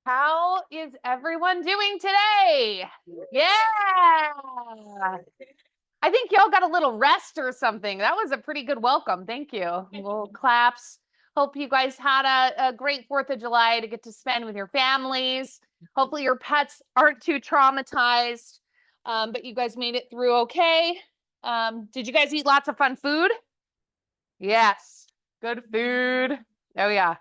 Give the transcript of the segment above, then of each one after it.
How is everyone doing today? Yeah. I think y'all got a little rest or something. That was a pretty good welcome. Thank you. Little claps. Hope you guys had a great 4th of July to get to spend with your families. Hopefully your pets aren't too traumatized, but you guys made it through okay. Did you guys eat lots of fun food? Yes. Good food. Oh, yeah.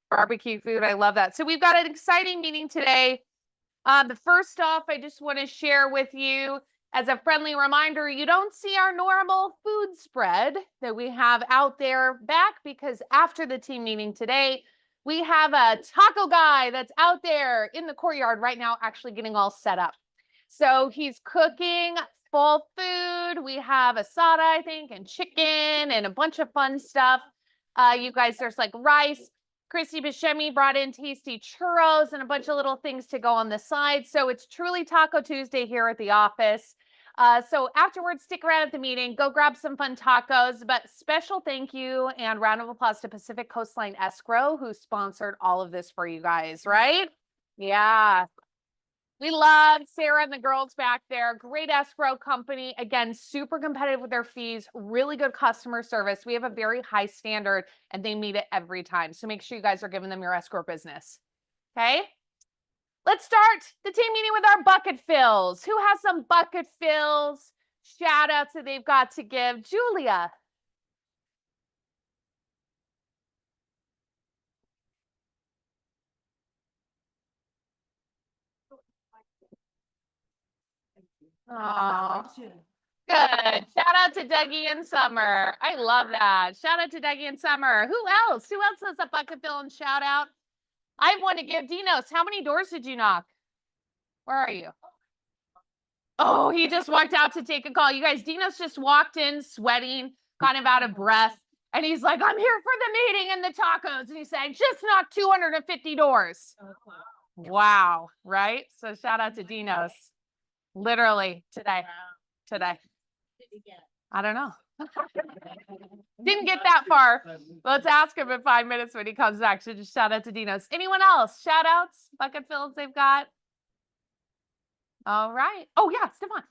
Barbecue food. I love that. So we've got an exciting meeting today. The first off, I just want to share with you as a friendly reminder, you don't see our normal food spread that we have out there back because after the team meeting today, we have a taco guy that's out there in the courtyard right now, actually getting all set up. So he's cooking full food. We have asada, I think, and chicken and a bunch of fun stuff. You guys, there's like rice. Christy Buscemi brought in tasty churros and a bunch of little things to go on the side. So it's truly Taco Tuesday here at the office. So afterwards, stick around at the meeting, go grab some fun tacos. But special thank you and round of applause to Pacific Coastline Escrow, who sponsored all of this for you guys, right? Yeah. We love Sarah and the girls back there. Great escrow company. Again, super competitive with their fees, really good customer service. We have a very high standard and they meet it every time. So make sure you guys are giving them your escrow business. Okay. Let's start the team meeting with our bucket fills. Who has some bucket fills? Shout outs that they've got to give. Julia. Oh, good. Shout out to Dougie and Summer. I love that. Shout out to Dougie and Summer. Who else? Who else has a bucket fill and shout out? I want to give Dinos. How many doors did you knock? Where are you? Oh, he just walked out to take a call. You guys, Dinos just walked in sweating, kind of out of breath. And he's like, I'm here for the meeting and the tacos. And he said, just knocked 250 doors. Wow. Right? So shout out to Dinos. Literally today. Today. I don't know. Didn't get that far. Let's ask him in 5 minutes when he comes back. So just shout out to Dinos. Anyone else? Shout outs? Bucket fills they've got? All right. Oh, yeah, Stefan.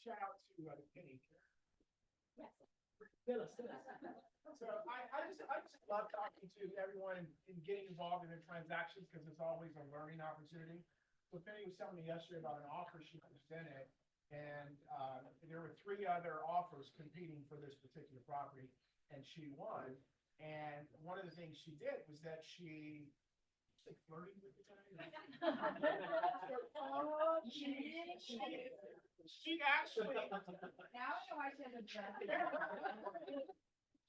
Shout out to Penny. So I just love talking to everyone and getting involved in their transactions because it's always a learning opportunity. So Penny was telling me yesterday about an offer she presented, and there were 3 other offers competing for this particular property, and she won. And one of the things she did was that she flirting with the guy. She actually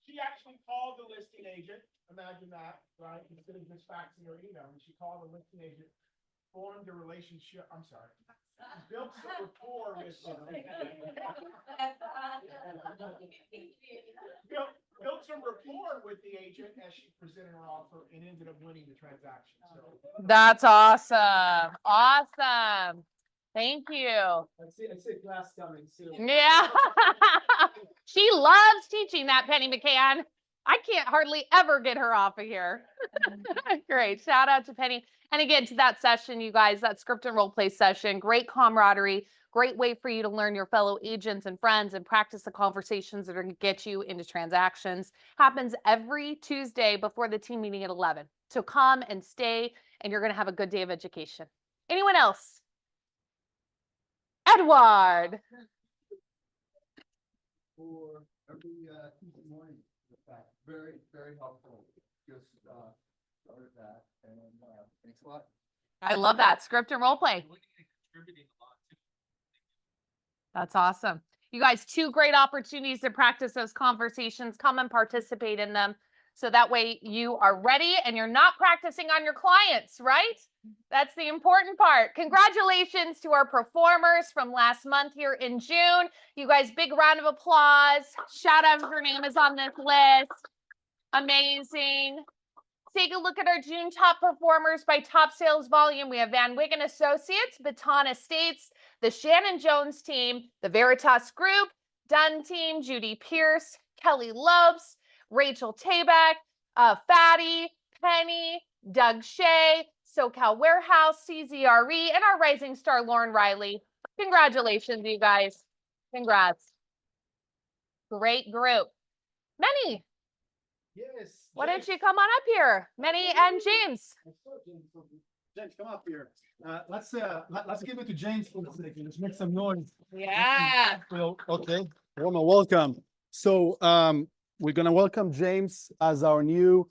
she actually called the listing agent. Imagine that, right? Instead of just faxing or emailing, she called the listing agent, formed a relationship. I'm sorry. Built some rapport with built some rapport with the agent as she presented her offer and ended up winning the transaction. So that's awesome. Awesome. Thank you. I see glass coming soon. Yeah. She loves teaching that Penny McCann. I can't hardly ever get her off of here. Great. Shout out to Penny. And again, to that session, you guys, that script and role play session, great camaraderie, great way for you to learn your fellow agents and friends and practice the conversations that are going to get you into transactions. Happens every Tuesday before the team meeting at 11. So come and stay, and you're going to have a good day of education. Anyone else? Edward. For every Tuesday morning, very, very helpful. Just started that, and thanks a lot. I love that script and role play. That's awesome. You guys, 2 great opportunities to practice those conversations. Come and participate in them. So that way you are ready and you're not practicing on your clients, right? That's the important part. Congratulations to our performers from last month here in June. You guys, big round of applause. Shout out if your name is on this list. Amazing. Take a look at our June top performers by top sales volume. We have Van Wigan Associates, Baton Estates, the Shannon Jones team, the Veritas Group, Dunn team, Judy Pierce, Kelly Lopes, Rachel Tabak, Fatty, Penny, Doug Shea, SoCal Warehouse, CZRE, and our rising star, Lauren Riley. Congratulations, you guys. Congrats. Great group. Meny, Yes. why don't you come on up here? Meny and James. James, come up here. Let's give it to James for a second. Let's make some noise. Yeah. Well, okay. Warm welcome. So we're gonna welcome James as our new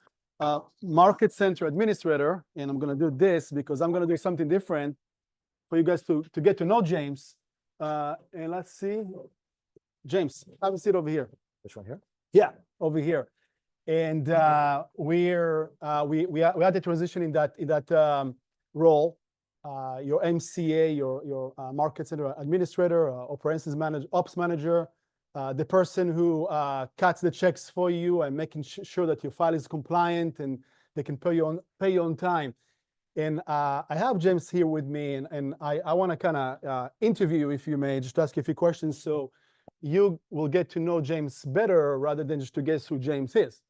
market center administrator, and I'm gonna do this because I'm gonna do something different for you guys to get to know James. And let's see, James, have a seat over here. Which one here? Yeah, over here. And we had the transition in that role. Your MCA, your market center administrator, operations manager, ops manager, the person who cuts the checks for you and making sure that your file is compliant and they can pay you on time. And I have James here with me, and I want to kind of interview you, if you may, just ask you a few questions so you will get to know James better rather than just to guess who James is.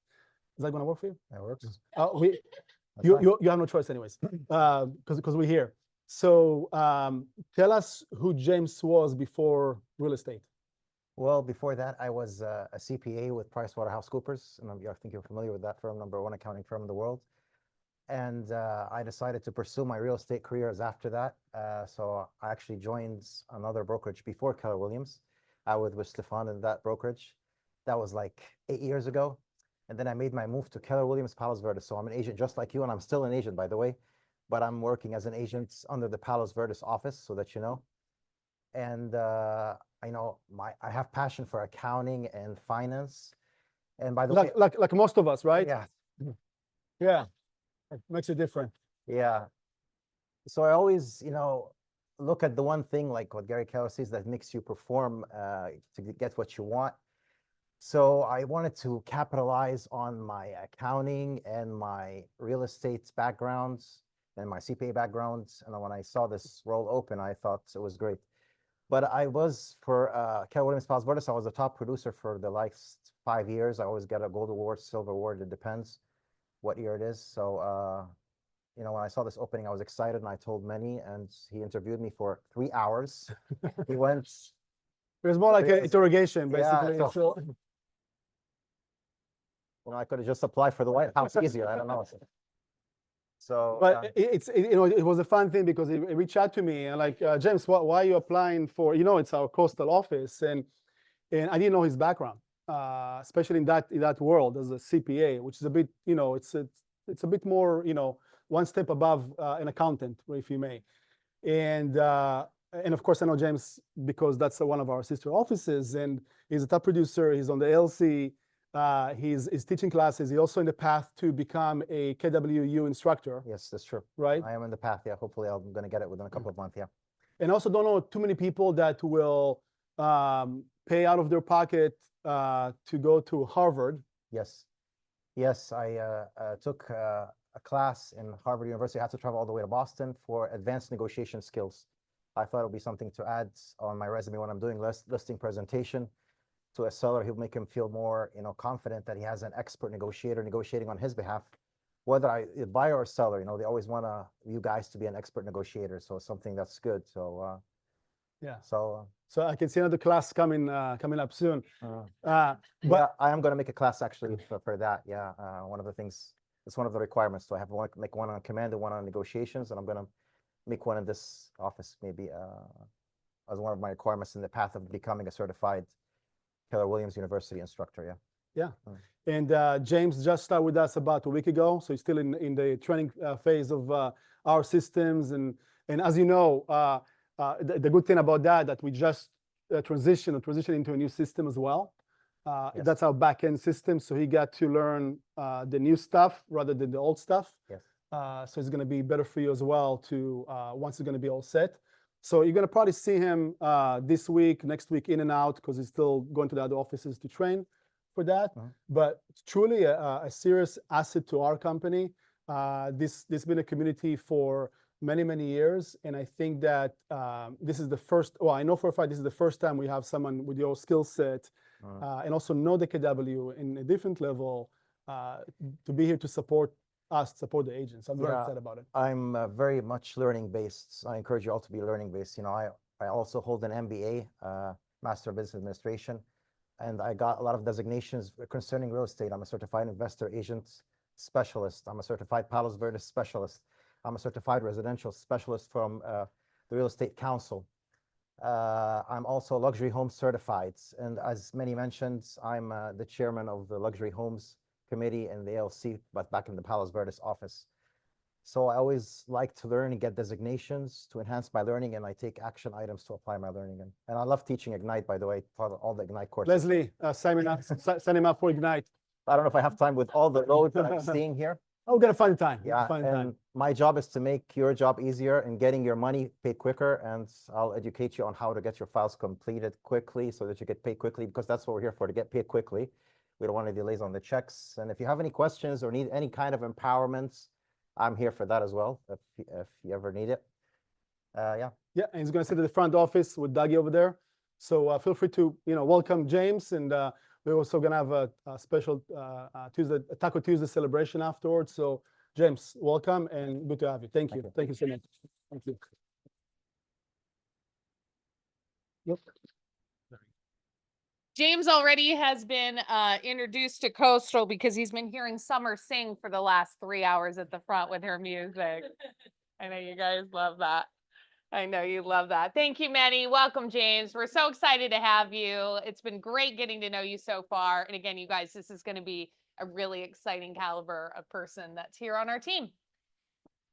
Is that going to work for you? That works. You have no choice anyways, because we're here. So tell us who James was before real estate. Well, before that, I was a CPA with PricewaterhouseCoopers, and I think you're familiar with that firm, #1 accounting firm in the world. And I decided to pursue my real estate careers after that. So I actually joined another brokerage before Keller Williams. I was with Stefan in that brokerage. That was like 8 years ago. And then I made my move to Keller Williams Palos Verdes. So I'm an agent just like you, and I'm still an agent, by the way. But I'm working as an agent under the Palos Verdes office, so that you know. And I know I have passion for accounting and finance. And by the way, Like most of us, right? yeah, Yeah. It makes it different. yeah. So I always, look at the one thing, like what Gary Keller says, that makes you perform to get what you want. So I wanted to capitalize on my accounting and my real estate backgrounds and my CPA backgrounds. And when I saw this role open, I thought it was great. But I was for Keller Williams Palos Verdes, I was a top producer for the last 5 years. I always get a gold award, silver award, it depends what year it is. So when I saw this opening, I was excited, and I told Meny, and he interviewed me for 3 hours. He went. It was more like an interrogation, Yeah, basically. so- I could have just applied for the White House easier. I don't know. So, But it was a fun thing because he reached out to me and like, James, why are you applying for? It's our coastal office, and I didn't know his background, especially in that world as a CPA, which is a bit, it's a bit more, one step above an accountant, if you may. And of course, I know James because that's one of our sister offices, and he's a top producer. He's on the LC. He's teaching classes. He's also in the path to become a KWU instructor. yes, that's true. Right. I am in the path. Yeah, hopefully I'm going to get it within a couple of months. Yeah. And also don't know too many people that will pay out of their pocket to go to Harvard. Yes. Yes, I took a class in Harvard University. I had to travel all the way to Boston for advanced negotiation skills. I thought it would be something to add on my resume when I'm doing listing presentation to a seller. He'll make him feel more, confident that he has an expert negotiator negotiating on his behalf, whether a buyer or seller. They always want you guys to be an expert negotiator. So it's something that's good. So Yeah. So I can see another class coming up soon. but But I am going to make a class actually for that. Yeah, one of the things. It's one of the requirements. So I have to make one on command and one on negotiations, and I'm going to make one in this office maybe as one of my requirements in the path of becoming a certified Keller Williams University instructor. Yeah. And James just started with us about a week ago, so he's still in the training phase of our systems. And as you know, the good thing about that we just transition into a new system as well. Yes. That's our back-end system, so he got to learn the new stuff rather than the old stuff. Yes. So it's going to be better for you as well to once it's going to be all set. So you're going to probably see him this week, next week, in and out, because he's still going to the other offices to train for that. But it's truly a serious asset to our company. This has been a community for many, many years. And I think that this is the first, well, I know for a fact this is the first time we have someone with your skill set and also know the KW in a different level to be here to support us, support the agents. I'm very Yeah. excited about it. I'm very much learning based. I encourage you all to be learning based. You know, I also hold an MBA, Master of Business Administration, and I got a lot of designations concerning real estate. I'm a certified investor agent specialist. I'm a certified Palos Verdes specialist. I'm a certified residential specialist from the Real Estate Council. I'm also luxury home certified. And as Meny mentioned, I'm the chairman of the Luxury Homes Committee in the ALC, but back in the Palos Verdes office. So I always like to learn and get designations to enhance my learning, and I take action items to apply my learning in. And I love teaching Ignite, by the way, taught all the Ignite courses. Leslie, sign him up for Ignite. I don't know if I have time with all the loads that I'm seeing here. Oh, we're gonna find time. Yeah, and my job is to make your job easier and getting your money paid quicker, and I'll educate you on how to get your files completed quickly so that you get paid quickly, because that's what we're here for, to get paid quickly. We don't want any delays on the checks. And if you have any questions or need any kind of empowerment, I'm here for that as well, if you ever need it. Yeah. Yeah, and he's gonna sit at the front office with Dougie over there. So feel free to, welcome James, and we're also gonna have a special Taco Tuesday celebration afterwards. So James, welcome and good to have you. Thank you. Thank you so much. Thank you. Yep. James already has been introduced to Coastal because he's been hearing Summer sing for the last 3 hours at the front with her music. I know you guys love that. I know you love that. Thank you, Meny. Welcome, James. We're so excited to have you. It's been great getting to know you so far. And again, you guys, this is going to be a really exciting caliber of person that's here on our team.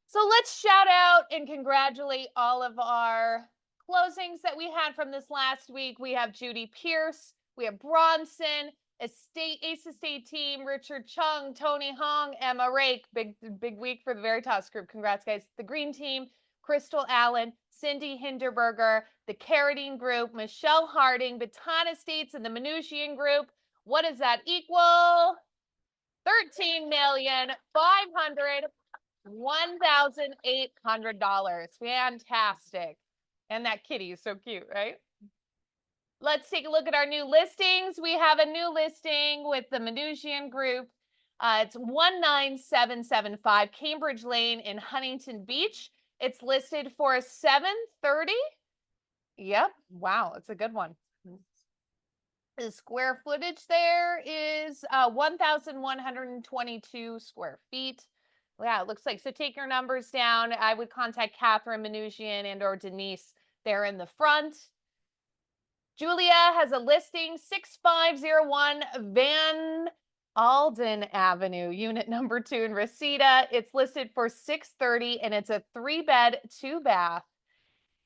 So let's shout out and congratulate all of our closings that we had from this last week. We have Judy Pierce, we have Bronson, Ace Estate team, Richard Chung, Tony Hong, Emma Rake. Big week for the Veritas group. Congrats, guys. The Green team, Crystal Allen, Cindy Hinderberger, the Carradine group, Michelle Harding, Baton Estates, and the Minusian group. What does that equal? $13,501,800. Fantastic. And that kitty is so cute, right? Let's take a look at our new listings. We have a new listing with the Minusian group. It's 19775 Cambridge Lane in Huntington Beach. It's listed for $730. Yep. Wow, it's a good one. The square footage there is 1,122 square feet. Yeah, it looks like. So take your numbers down. I would contact Catherine Minusian and or Denise there in the front. Julia has a listing 6501 Van Alden Avenue, unit number 2 in Reseda. It's listed for $630 and it's a 3-bed, 2-bath.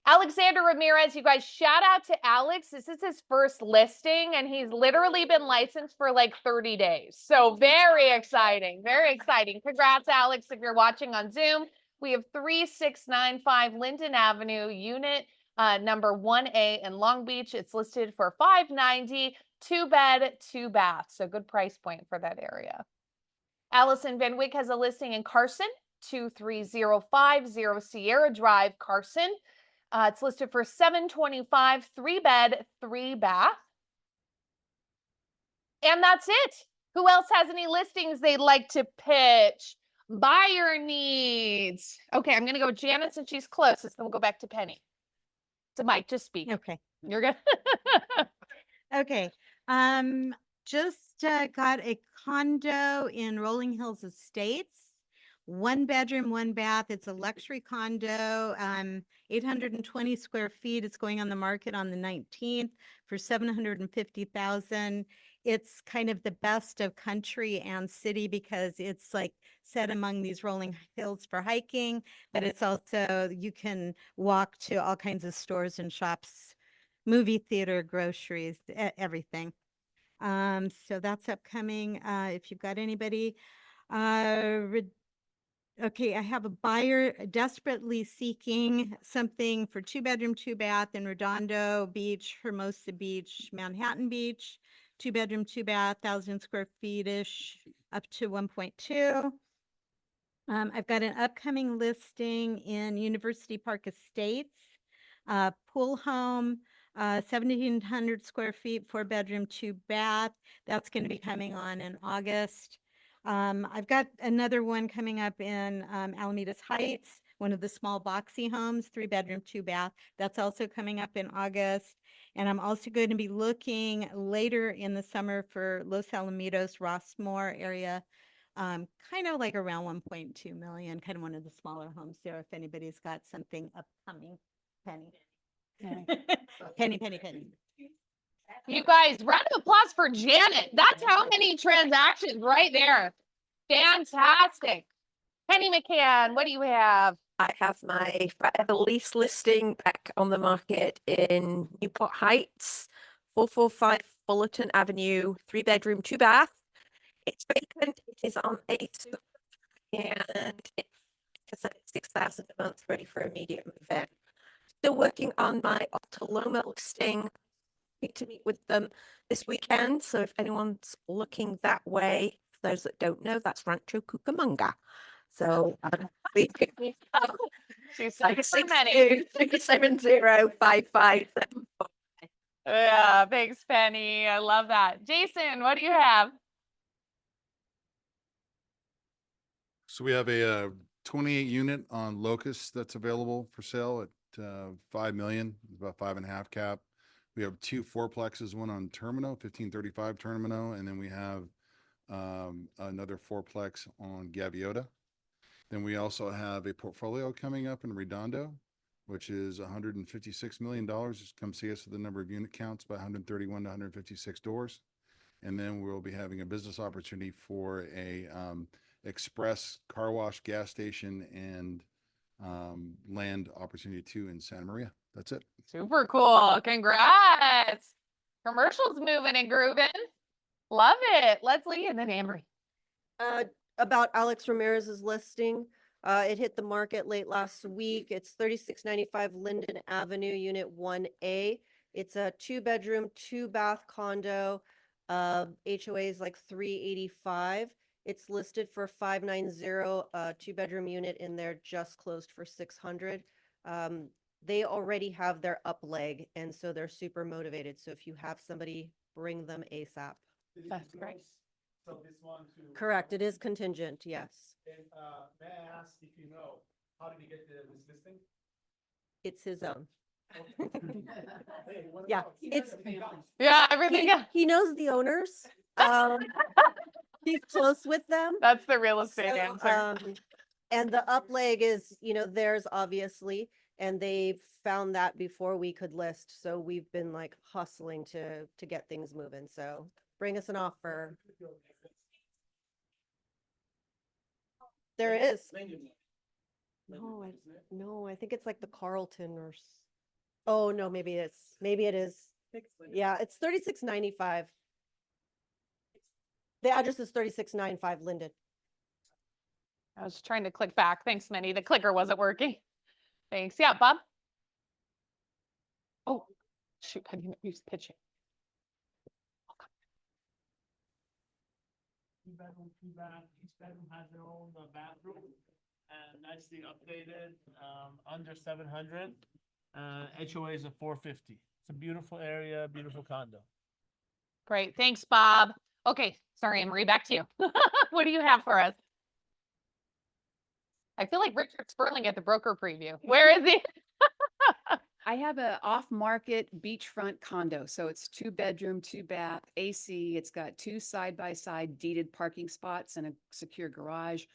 Alexander Ramirez, you guys, shout out to Alex. This is his first listing and he's literally been licensed for like 30 days. So very exciting, very exciting. Congrats, Alex, if you're watching on Zoom. We have 3695 Linden Avenue, unit number 1A in Long Beach. It's listed for $590, 2-bed, 2-bath. So good price point for that area. Allison Van Wyck has a listing in Carson, 23050 Sierra Drive, Carson. It's listed for $725, 3-bed, 3-bath. And that's it. Who else has any listings they'd like to pitch? Buyer needs. Okay, I'm going to go with Janet since she's closest. Then we'll go back to Penny. So Mike, just speak. Okay. You're good. Okay. Just got a condo in Rolling Hills Estates. 1 bedroom, 1 bath. It's a luxury condo, 820 square feet. It's going on the market on the 19th for $750,000. It's kind of the best of country and city because it's like set among these rolling hills for hiking, but it's also, you can walk to all kinds of stores and shops, movie theater, groceries, everything. So that's upcoming. If you've got anybody, okay, I have a buyer desperately seeking something for 2-bedroom, 2-bath in Redondo Beach, Hermosa Beach, Manhattan Beach, 2-bedroom, 2-bath, 1,000 square feet-ish, up to 1.2. I've got an upcoming listing in University Park Estates, pool home, 1,700 square feet, 4-bedroom, 2-bath. That's going to be coming on in August. I've got another one coming up in Alameda's Heights, one of the small boxy homes, 3-bedroom, 2-bath. That's also coming up in August. And I'm also going to be looking later in the summer for Los Alamitos, Rossmore area, kind of like around 1.2 million, kind of one of the smaller homes there. If anybody's got something upcoming, Penny. Penny. You guys, round of applause for Janet. That's how many transactions right there. Fantastic. Penny McCann, what do you have? I have my forever lease listing back on the market in Newport Heights, 445 Fullerton Avenue, 3-bedroom, 2-bath. It's vacant. It is on a and it's at 6,000 a month, ready for immediate move-in. Still working on my Altaloma listing. Need to meet with them this weekend. So if anyone's looking that way, for those that don't know, that's Rancho Cucamonga. So please give me She's like so many. 670-557. Yeah, thanks, Penny. I love that. Jason, what do you have? So we have a 28 unit on Locust that's available for sale at 5 million, about 5.5 cap. We have 2 fourplexes, one on Termino, 1535 Termino, and then we have another fourplex on Gaviota. Then we also have a portfolio coming up in Redondo, which is $156 million. Just come see us with the number of unit counts, by 131 to 156 doors. And then we'll be having a business opportunity for a express car wash, gas station, and land opportunity too in Santa Maria. That's it. Super cool. Congrats. Commercials moving and grooving. Love it. Leslie and then Amory. About Alex Ramirez's listing. It hit the market late last week. It's 3695 Linden Avenue, Unit 1A. It's a 2-bedroom, 2-bath condo. HOA is like 385. It's listed for 590, 2-bedroom unit in there, just closed for 600. They already have their up leg, and so they're super motivated. So if you have somebody, bring them ASAP. That's great. So this one too. Correct, it is contingent, yes. And may I ask if you know, how did he get this listing? It's his own. Hey, what Yeah, about- it's- Yeah, everything. He knows the owners. He's close with them. That's the real estate So, answer. and the up leg is, theirs obviously, and they found that before we could list. So we've been like hustling to get things moving. So bring us an offer. There is. No, I think it's like the Carlton or, oh, no, maybe it is. Yeah, it's 3695. The address is 3695 Linden. I was trying to click back. Thanks, Meny. The clicker wasn't working. Thanks. Yeah, Bob. Oh, shoot. I didn't use pitching. 2-bedroom, 2-bath. Each bedroom has their own bathroom and nicely updated, under 700. HOA is a 450. It's a beautiful area, beautiful condo. Great. Thanks, Bob. Okay. Sorry, Amory, back to you. What do you have for us? I feel like Richard Sperling at the broker preview. Where is he? I have a off-market beachfront condo. So it's 2-bedroom, 2-bath, AC. It's got 2 side-by-side deeded parking spots and a secure garage.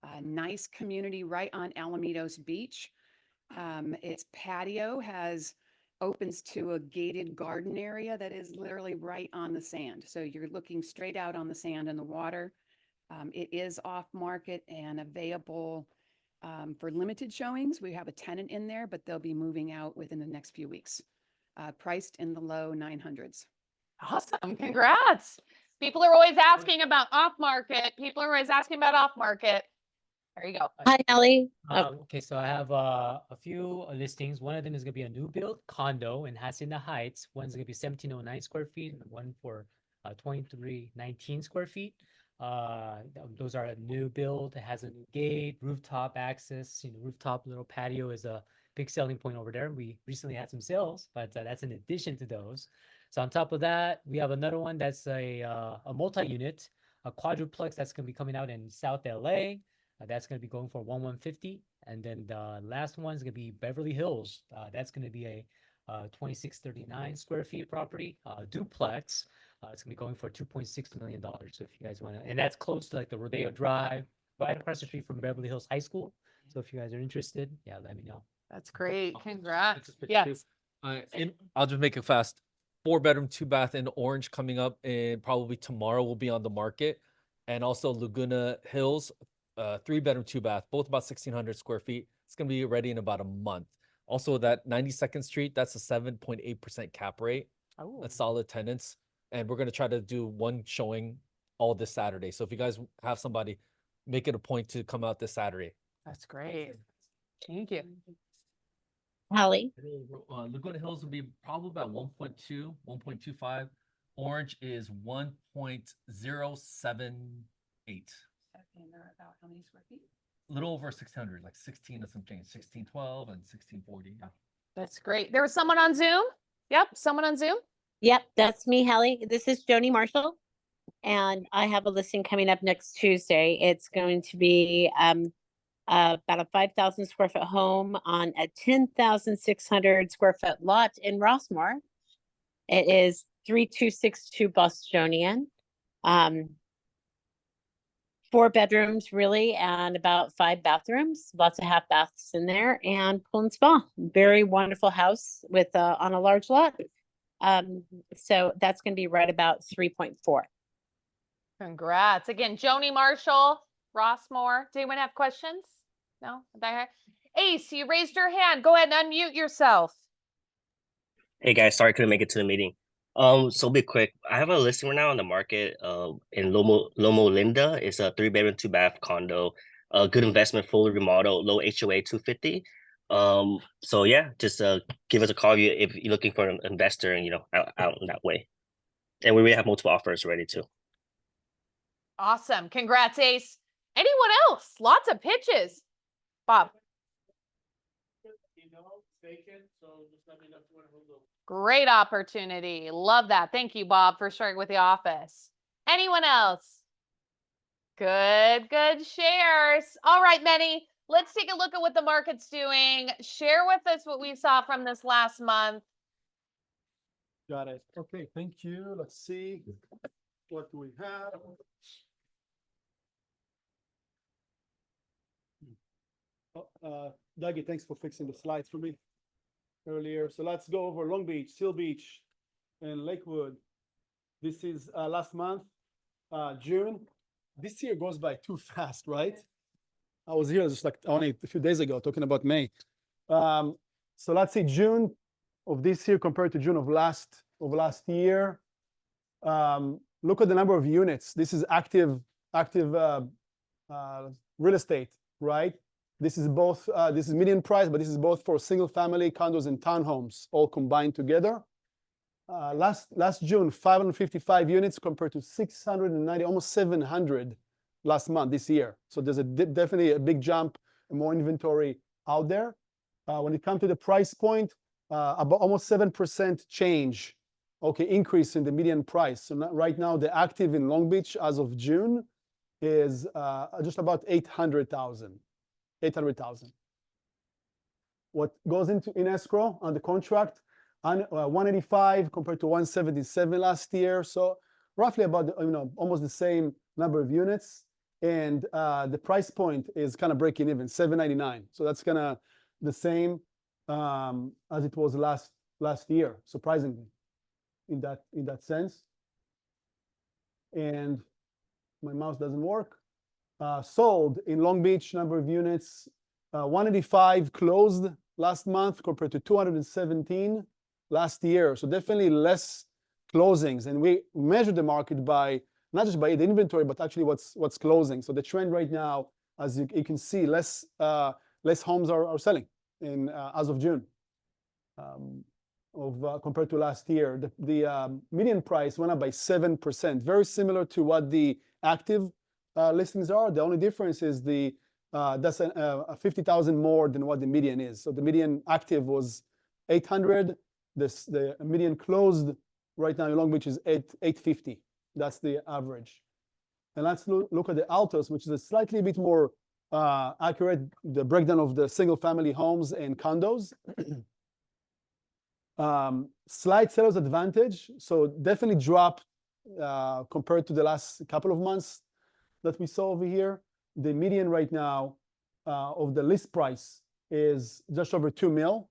A nice community right on Alamitos Beach. Its patio opens to a gated garden area that is literally right on the sand. So you're looking straight out on the sand and the water. It is off-market and available for limited showings. We have a tenant in there, but they'll be moving out within the next few weeks. Priced in the low 900s. Awesome. Congrats. People are always asking about off market. People are always asking about off market. There you go. Hi, Halley. Okay, so I have a few listings. One of them is going to be a new build condo in Hacienda Heights. One's going to be 1709 square feet, and one for 2319 square feet. Those are a new build. It has a new gate, rooftop access. Rooftop little patio is a big selling point over there. We recently had some sales, but that's in addition to those. So on top of that, we have another one that's a multi-unit. a quadruplex that's going to be coming out in South LA. That's going to be going for 150. And then the last one is going to be Beverly Hills. That's going to be a 2639 square feet property, duplex. It's going to be going for $2.6 million. So if you guys want to, and that's close to like the Rodeo Drive, right across the street from Beverly Hills High School. So if you guys are interested, yeah, let me know. That's great. Oh, Congrats. It's a pitch Yes. too. I'll just make it fast. 4-bedroom, 2-bath in Orange coming up, and probably tomorrow will be on the market. And also Laguna Hills, 3-bedroom, 2-bath, both about 1,600 square feet. It's gonna be ready in about a month. Also, that 92nd Street, that's a 7.8% cap rate. Oh, That's solid tenants, and we're gonna try to do one showing all this Saturday. So if you guys have somebody, make it a point to come out this Saturday. that's great. Thank you. Halley. Laguna Hills will be probably about 1.2, 1.25. Orange is 1.078. And they're about how many square feet? A little over 600, like 16 and some change, 1612 and 1640. Yeah. That's great. There was someone on Zoom. Yep, someone on Zoom. Yep, that's me, Hallie. This is Joni Marshall. And I have a listing coming up next Tuesday. It's going to be about a 5,000 square foot home on a 10,600 square foot lot in Rossmore. It is 3262 Bostonian. 4 bedrooms really, and about 5 bathrooms, lots of half baths in there, and pool and spa. Very wonderful house with on a large lot. So that's going to be right about 3.4. Congrats. Again, Joni Marshall, Rossmore. Does anyone have questions? No? Ace, you raised your hand. Go ahead and unmute yourself. Hey guys, sorry I couldn't make it to the meeting. So I'll be quick. I have a listing right now on the market in Loma Linda. It's a 3-bedroom, 2-bath condo. Good investment, fully remodeled, low HOA, 250. So yeah, just give us a call if you're looking for an investor and out in that way. And we already have multiple offers ready too. Awesome. Congrats, Ace. Anyone else? Lots of pitches. Bob. Vacant, so just let me know if you want to move. Great opportunity. Love that. Thank you, Bob, for sharing with the office. Anyone else? Good shares. All right, Meny, let's take a look at what the market's doing. Share with us what we saw from this last month. Got it. Okay, thank you. Let's see. What do we have? Dougie, thanks for fixing the slides for me earlier. So let's go over Long Beach, Seal Beach, and Lakewood. This is last month, June. This year goes by too fast, right? I was here just like only a few days ago talking about May. So let's see June of this year compared to June of last year. Look at the number of units. This is active real estate, right? This is both, this is median price, but this is both for single family condos and townhomes all combined together. Last June, 555 units compared to 690, almost 700 last month this year. So there's definitely a big jump and more inventory out there. When it comes to the price point, about almost 7% change, okay, increase in the median price. So right now the active in Long Beach as of June is just about 800,000. 800,000. What goes in escrow on the contract, 185 compared to 177 last year. So roughly about almost the same number of units, and the price point is kind of breaking even, 799. So that's kind of the same as it was last year, surprisingly, in that sense. And my mouse doesn't work. Sold in Long Beach, number of units, 185 closed last month compared to 217 last year. So definitely less closings. And we measure the market by not just by the inventory, but actually what's closing. So the trend right now, as you can see, less homes are selling in as of June compared to last year. The median price went up by 7%, very similar to what the active listings are. The only difference is that's 50,000 more than what the median is. So the median active was 800. The median closed right now in Long Beach is 850. That's the average. And let's look at the Altos, which is a slightly bit more accurate, the breakdown of the single family homes and condos. Slight seller's advantage, so definitely dropped compared to the last couple of months that we saw over here. The median right now of the list price is just over 2 mil.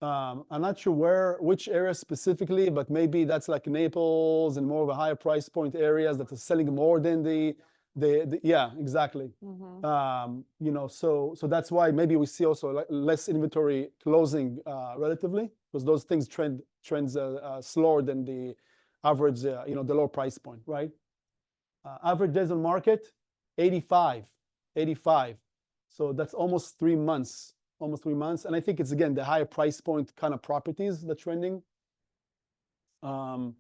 I'm not sure which area specifically, but maybe that's like Naples and more of a higher price point areas that are selling more than the yeah, exactly. You know, so that's why maybe we see also less inventory closing relatively, because those things trends slower than the average, you know, the low price point, right? Average days on market, 85. So that's almost 3 months. And I think it's, again, the higher price point kind of properties that's trending. And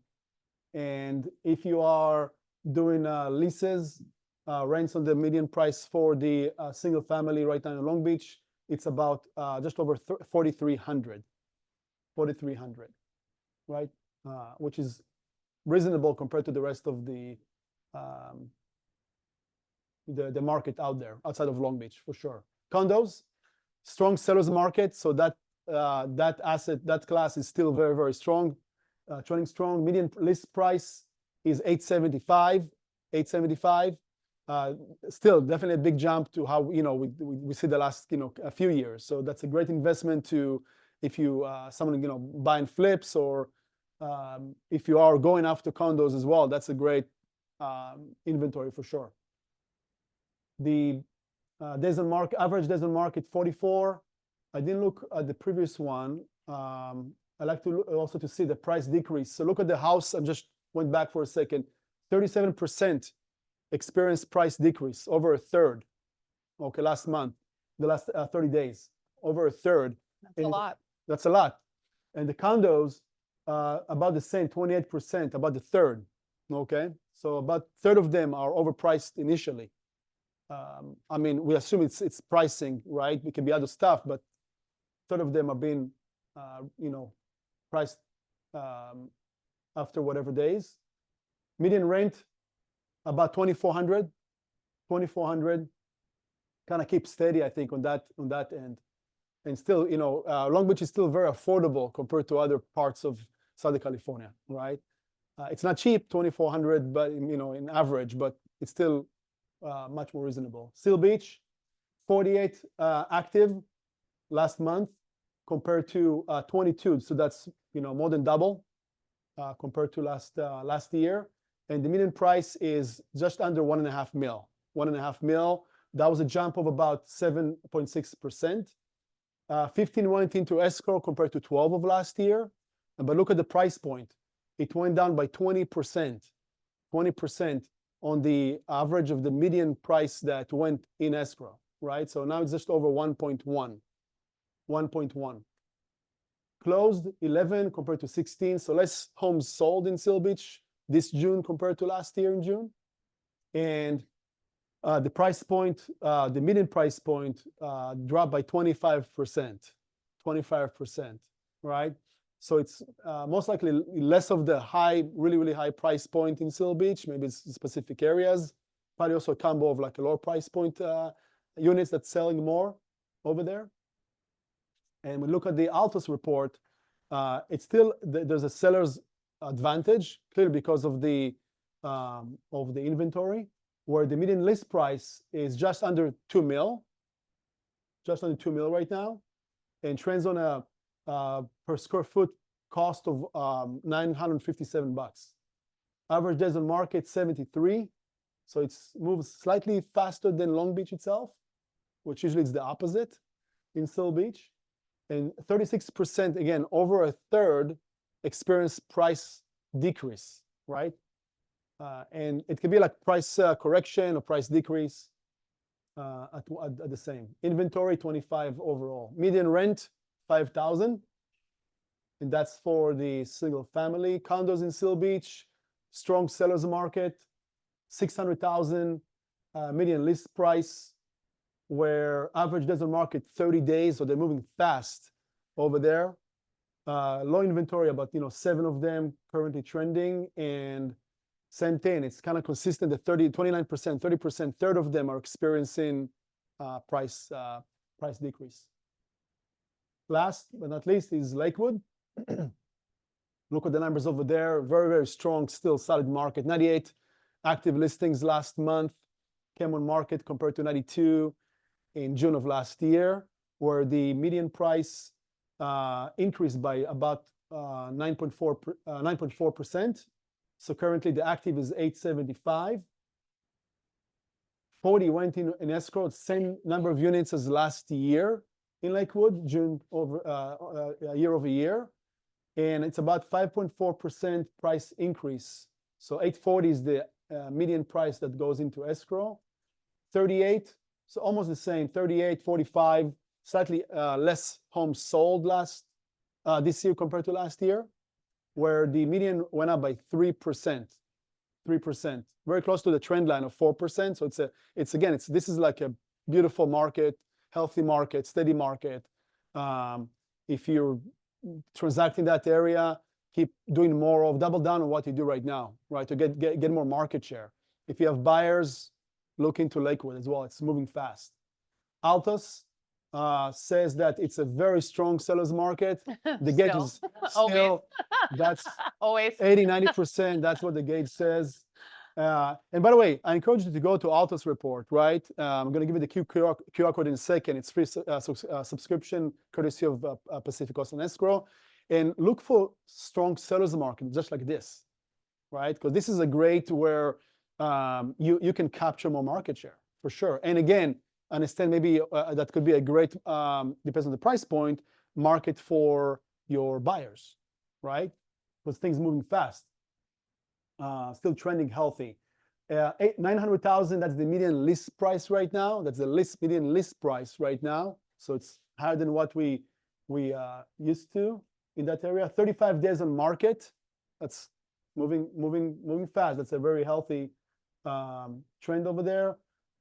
if you are doing leases, rents on the median price for the single family right now in Long Beach, it's about just over 4,300, right? Which is reasonable compared to the rest of the market out there, outside of Long Beach, for sure. Condos, strong sellers market, so that that class is still very, very strong, trending strong. Median list price is 875. Still definitely a big jump to how, you know, we see the last, you know, a few years. So that's a great investment to, if you someone, you know, buying flips, or if you are going after condos as well, that's a great inventory for sure. The days on market, average days on market 44. I didn't look at the previous one. I like to also to see the price decrease. So look at the house. I just went back for a second. 37% experienced price decrease, over a third. Okay, last month, the last 30 days, over a third. That's a lot. That's a lot. And the condos, about the same, 28%, about the third. Okay, so about a third of them are overpriced initially. I mean, we assume it's pricing, right? It can be other stuff, but a third of them are being, you know, priced after whatever days. Median rent, about 2,400, kind of keep steady, I think, on that end. And still, you know, Long Beach is still very affordable compared to other parts of Southern California, right? It's not cheap, 2,400, but, you know, in average, but it's still much more reasonable. Seal Beach, 48 active last month compared to 22. So that's, you know, more than double compared to last year. And the median price is just under 1.5 mil. 1.5 mil. That was a jump of about 7.6%. 15 went into escrow compared to 12 of last year. But look at the price point. It went down by 20%. 20% on the average of the median price that went in escrow, right? So now it's just over 1.1. 1.1. Closed 11 compared to 16. So less homes sold in Seal Beach this June compared to last year in June. And the price point, the median price point dropped by 25%. 25%, right? So it's most likely less of the high, really, really high price point in Seal Beach. Maybe it's specific areas. Probably also a combo of like a lower price point units that's selling more over there. And we look at the Altos report. It's still, there's a seller's advantage, clearly because of the inventory, where the median list price is just under 2 mil. Just under 2 mil right now. And trends on a per square foot cost of $957. Average days on market 73, so it's moves slightly faster than Long Beach itself, which usually is the opposite in Seal Beach. And 36%, again, over a third, experience price decrease, right? And it can be like price correction or price decrease at the same. Inventory 25 overall. Median rent 5,000, and that's for the single family. Condos in Seal Beach, strong sellers market, 600,000 median list price, where average days on market 30 days, so they're moving fast over there. Low inventory, about 7 of them currently trending, and same thing. It's kind of consistent. The 29%, 30%, third of them are experiencing price decrease. Last but not least is Lakewood. Look at the numbers over there. Very, very strong, still solid market. 98 active listings last month came on market compared to 92 in June of last year, where the median price increased by about 9.4%. So currently the active is 875. 40 went in escrow, same number of units as last year in Lakewood, June year over year. And it's about 5.4% price increase. So 840 is the median price that goes into escrow. 38, so almost the same, 38, 45, slightly less homes sold this year compared to last year, where the median went up by 3%. 3%, very close to the trend line of 4%. So this is like a beautiful market, healthy market, steady market. If you're transacting that area, keep doing more of, double down on what you do right now, right? To get more market share. If you have buyers, look into Lakewood as well. It's moving fast. Altus says that it's a very strong seller's market. The gauge is still, that's always 80-90%. That's what the gauge says. And by the way, I encourage you to go to Altus report, right? I'm going to give you the QR code in a second. It's free subscription courtesy of Pacific Coast and Escrow. And look for strong sellers market, just like this, right? Because this is a great where you can capture more market share for sure. And again, understand maybe that could be a great, depends on the price point, market for your buyers, right? Because things moving fast, still trending healthy. 900,000, that's the median list price right now. That's the median list price right now. So it's higher than what we used to in that area. 35 days on market. That's moving fast. That's a very healthy trend over there.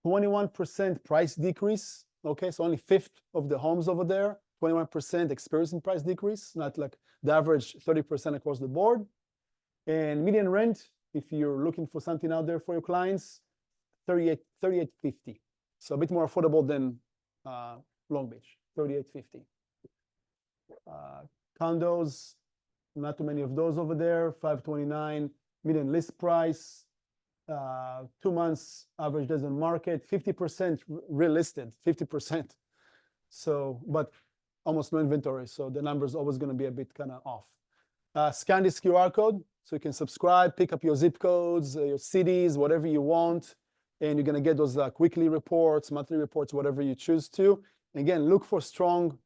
21% price decrease. Okay, so only fifth of the homes over there, 21% experiencing price decrease, not like the average 30% across the board. And median rent, if you're looking for something out there for your clients, $38.50. So a bit more affordable than Long Beach, $38.50. Condos, not too many of those over there, $529 median list price. 2 months average days on market, 50% relisted, 50%. So, but almost no inventory. So the number is always going to be a bit kind of off. Scan this QR code so you can subscribe, pick up your zip codes, your cities, whatever you want. And you're going to get those weekly reports, monthly reports, whatever you choose to. Again, look for strong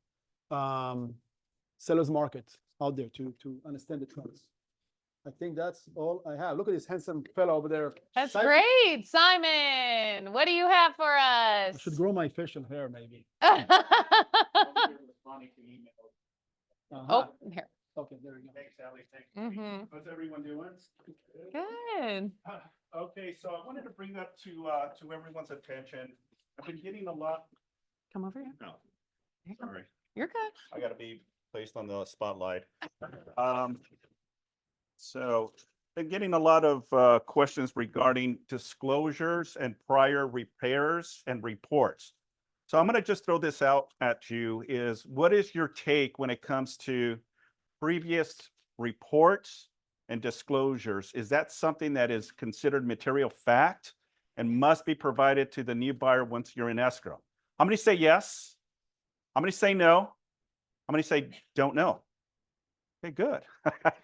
sellers market out there to understand the trends. I think that's all I have. Look at this handsome fellow over there. That's great. Simon, what do you have for us? I should grow my facial hair, maybe. Oh, here. Okay, there we go. Thanks, Halley. Thanks. How's everyone doing? Good. Okay, so I wanted to bring up to everyone's attention. I've been getting a lot. Come over here. No, Here you go. sorry. You're good. I got to be placed on the spotlight. So been getting a lot of questions regarding disclosures and prior repairs and reports. So I'm going to just throw this out at you is what is your take when it comes to previous reports and disclosures? Is that something that is considered material fact and must be provided to the new buyer once you're in escrow? How many say yes? How many say no? How many say don't know? Okay, good.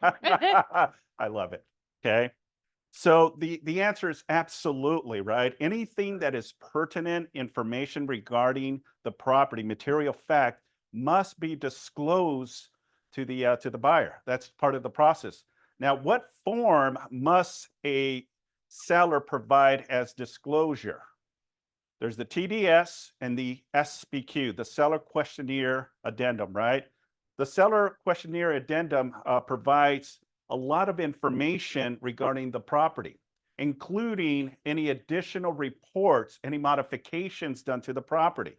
I love it. Okay. So the answer is absolutely, right? Anything that is pertinent information regarding the property, material fact, must be disclosed to the buyer. That's part of the process. Now, what form must a seller provide as disclosure? There's the TDS and the SBQ, the seller questionnaire addendum, right? The seller questionnaire addendum provides a lot of information regarding the property, including any additional reports, any modifications done to the property.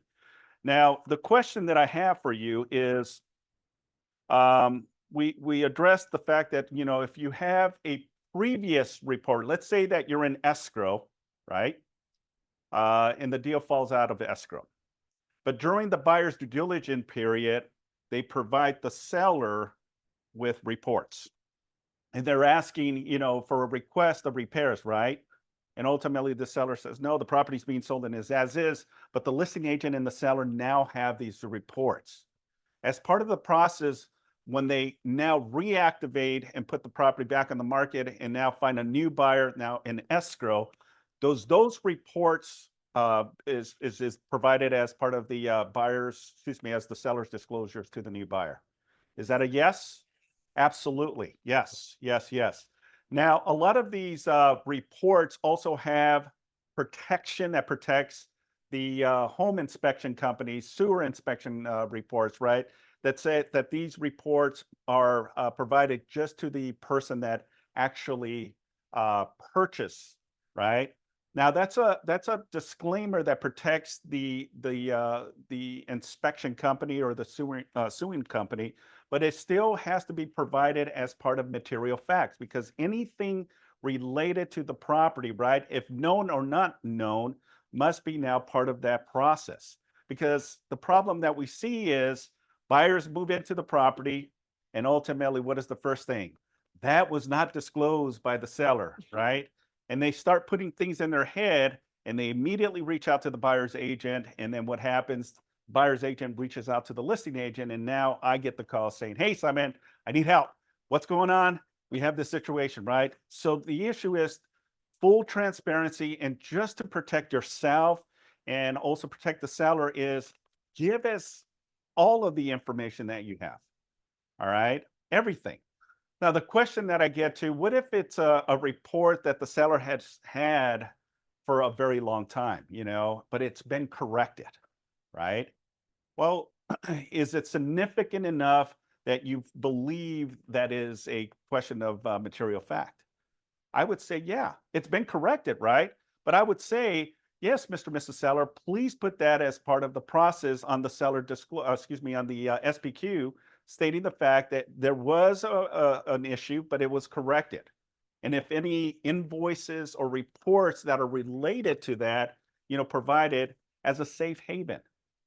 Now, the question that I have for you is, we addressed the fact that, you know, if you have a previous report, let's say that you're in escrow, right? And the deal falls out of escrow. But during the buyer's due diligence period, they provide the seller with reports. And they're asking, for a request of repairs, right? And ultimately the seller says, no, the property's being sold and is as is, but the listing agent and the seller now have these reports. As part of the process, when they now reactivate and put the property back on the market and now find a new buyer now in escrow, those reports is provided as part of the as the seller's disclosures to the new buyer. Is that a yes? Absolutely. Yes, yes, yes. Now, a lot of these reports also have protection that protects the home inspection companies, sewer inspection reports, right? That say that these reports are provided just to the person that actually purchased, right? Now that's a disclaimer that protects the inspection company or the suing company, but it still has to be provided as part of material facts, because anything related to the property, right, if known or not known, must be now part of that process. Because the problem that we see is buyers move into the property, and ultimately, what is the first thing? That was not disclosed by the seller, right? And they start putting things in their head, and they immediately reach out to the buyer's agent. And then what happens? Buyer's agent reaches out to the listing agent, and now I get the call saying, hey, Simon, I need help. What's going on? We have this situation, right? So the issue is full transparency, and just to protect yourself and also protect the seller is give us all of the information that you have. All right, everything. Now, the question that I get to, what if it's a report that the seller has had for a very long time, but it's been corrected, right? Well, is it significant enough that you believe that is a question of material fact? I would say, yeah, it's been corrected, right? But I would say, yes, Mr. and Mrs. Seller, please put that as part of the process on the seller on the SPQ, stating the fact that there was an issue, but it was corrected. And if any invoices or reports that are related to that, provided as a safe haven.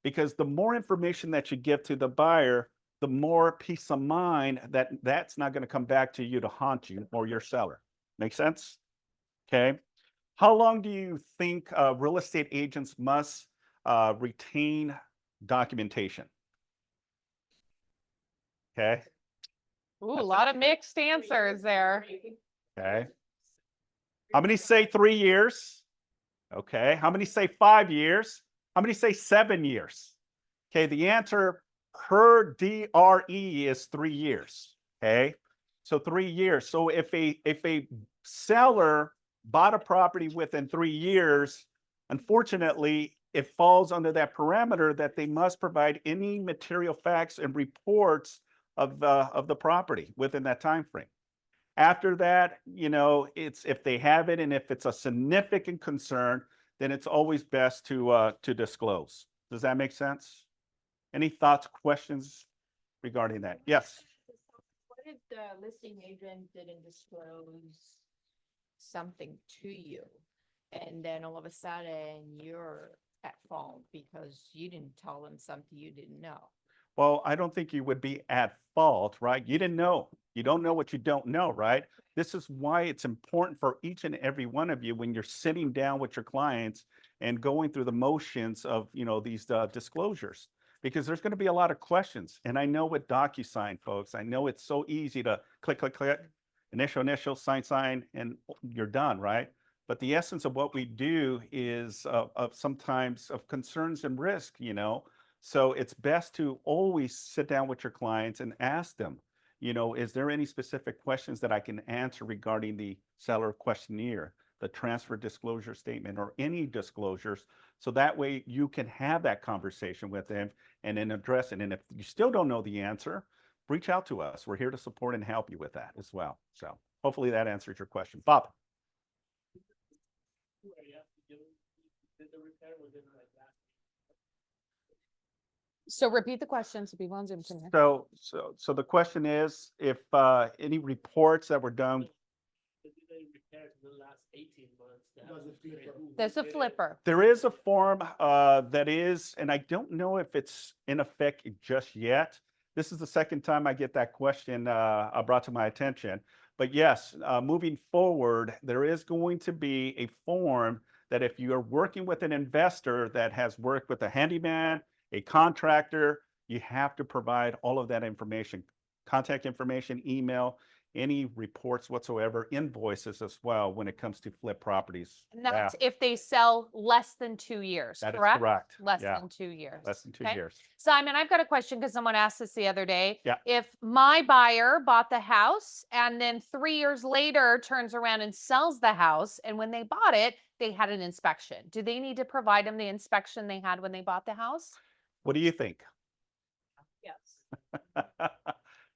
Because the more information that you give to the buyer, the more peace of mind that that's not going to come back to you to haunt you or your seller. Make sense? Okay. How long do you think real estate agents must retain documentation? Okay. Ooh, a lot of mixed answers there. Okay. How many say 3 years? Okay. How many say 5 years? How many say 7 years? Okay. The answer per DRE is 3 years. Okay. So 3 years. So if a seller bought a property within 3 years, unfortunately, it falls under that parameter that they must provide any material facts and reports of the property within that time frame. After that, it's if they have it and if it's a significant concern, then it's always best to disclose. Does that make sense? Any thoughts, questions regarding that? Yes. What if the listing agent didn't disclose something to you, and then all of a sudden you're at fault because you didn't tell them something you didn't know? Well, I don't think you would be at fault, right? You didn't know. You don't know what you don't know, right? This is why it's important for each and every one of you when you're sitting down with your clients and going through the motions of, these disclosures, because there's going to be a lot of questions. And I know with DocuSign, folks, I know it's so easy to click, click, click, initial, sign, and you're done, right? But the essence of what we do is of sometimes of concerns and risk, So it's best to always sit down with your clients and ask them, is there any specific questions that I can answer regarding the seller questionnaire, the transfer disclosure statement, or any disclosures? So that way you can have that conversation with them and then address it. And if you still don't know the answer, reach out to us. We're here to support and help you with that as well. So hopefully that answers your question. Bob. So repeat the question so people on Zoom can hear. So the question is, if any reports that were done. compared to the last 18 months. That's a flipper. There is a form that is, and I don't know if it's in effect just yet. This is the second time I get that question brought to my attention. But yes, moving forward, there is going to be a form that if you are working with an investor that has worked with a handyman, a contractor, you have to provide all of that information, contact information, email, any reports whatsoever, invoices as well when it comes to flip properties. And that's if they sell less than 2 years, That is correct? correct. Less Yeah. than 2 years. Less than 2 Okay. years. Simon, I've got a question because someone asked this the other day. Yeah. If my buyer bought the house and then 3 years later turns around and sells the house, and when they bought it, they had an inspection, do they need to provide them the inspection they had when they bought the house? What do you think? Yes.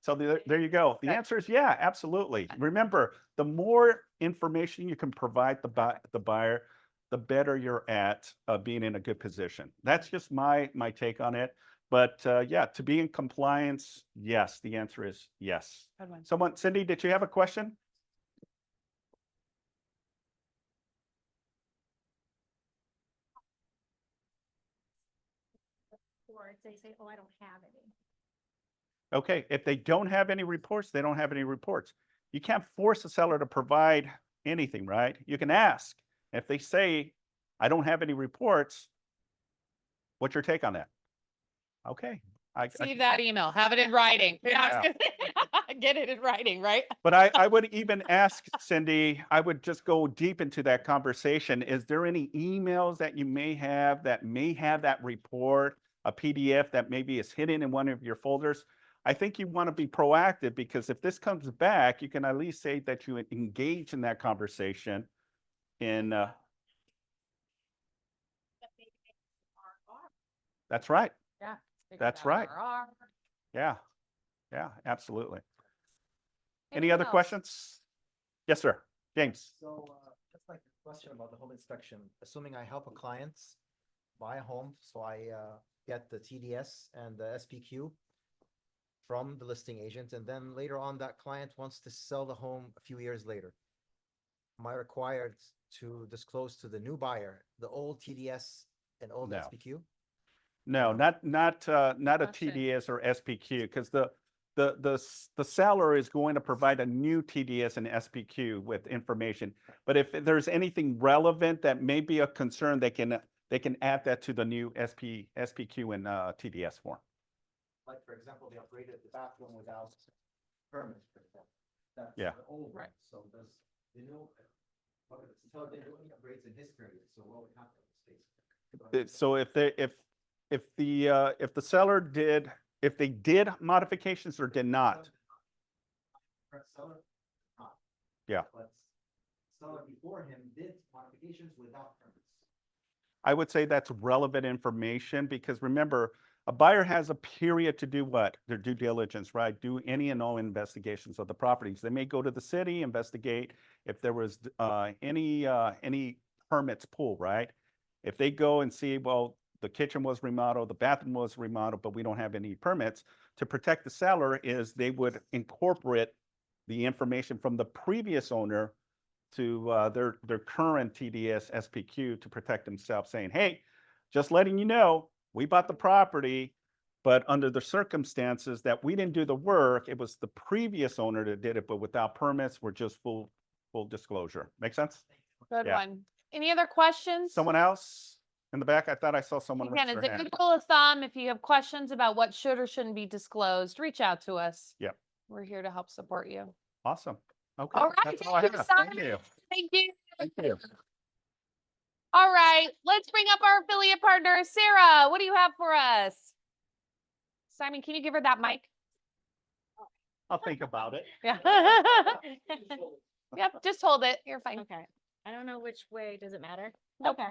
So there you go. The answer is yeah, absolutely. Remember, the more information you can provide the buyer, the better you're at being in a good position. That's just my take on it. But yeah, to be in compliance, yes, the answer is yes. Good one. Someone, Cindy, did you have a question? Or they say, oh, I don't have any. Okay, if they don't have any reports, they don't have any reports. You can't force a seller to provide anything, right? You can ask. If they say, I don't have any reports, what's your take on that? Okay. Receive that email, have it in writing. Yeah. Get it in writing, right? But I would even ask, Cindy, I would just go deep into that conversation. Is there any emails that you may have that report, a PDF that maybe is hidden in one of your folders? I think you want to be proactive because if this comes back, you can at least say that you engage in that conversation in that's right. Yeah. That's right. Yeah. Yeah, absolutely. Any Anyone other else? questions? Yes, sir. James. So just like a question about the home inspection, assuming I help a client buy a home, so I get the TDS and the SPQ from the listing agent, and then later on that client wants to sell the home a few years later. Am I required to disclose to the new buyer the old TDS and old No. SPQ? No, not a Question. TDS or SPQ, because the seller is going to provide a new TDS and SPQ with information. But if there's anything relevant that may be a concern, they can add that to the new SPQ and TDS form. Like, for example, they upgraded the bathroom without permit, for example. That's Yeah. the old one. Right. So does the new, tell them any upgrades in his period, so what would happen in this case? So if the seller did, if they did modifications or did not, Seller, not. Yeah. But seller before him did modifications without permits. I would say that's relevant information because remember, a buyer has a period to do what? Their due diligence, right? Do any and all investigations of the properties. They may go to the city, investigate if there was any permits pulled, right? If they go and see, well, the kitchen was remodeled, the bathroom was remodeled, but we don't have any permits, to protect the seller is they would incorporate the information from the previous owner to their current TDS SPQ to protect themselves, saying, hey, just letting you know, we bought the property, but under the circumstances that we didn't do the work, it was the previous owner that did it, but without permits, we're just full disclosure. Make sense? Good Yeah. one. Any other questions? Someone else in the back? I thought I saw someone Again, raise as their a hand. good rule of thumb, if you have questions about what should or shouldn't be disclosed, reach out to us. Yep. We're here to help support you. Awesome. Okay. All right. That's all I Thank you, have. Simon. Thank you. Thank you. Thank you. All right. Let's bring up our affiliate partner, Sarah. What do you have for us? Simon, can you give her that mic? I'll think about it. Yeah. Yep. Just hold it. You're fine. Okay. I don't know which way. Does it matter? Nope. Okay.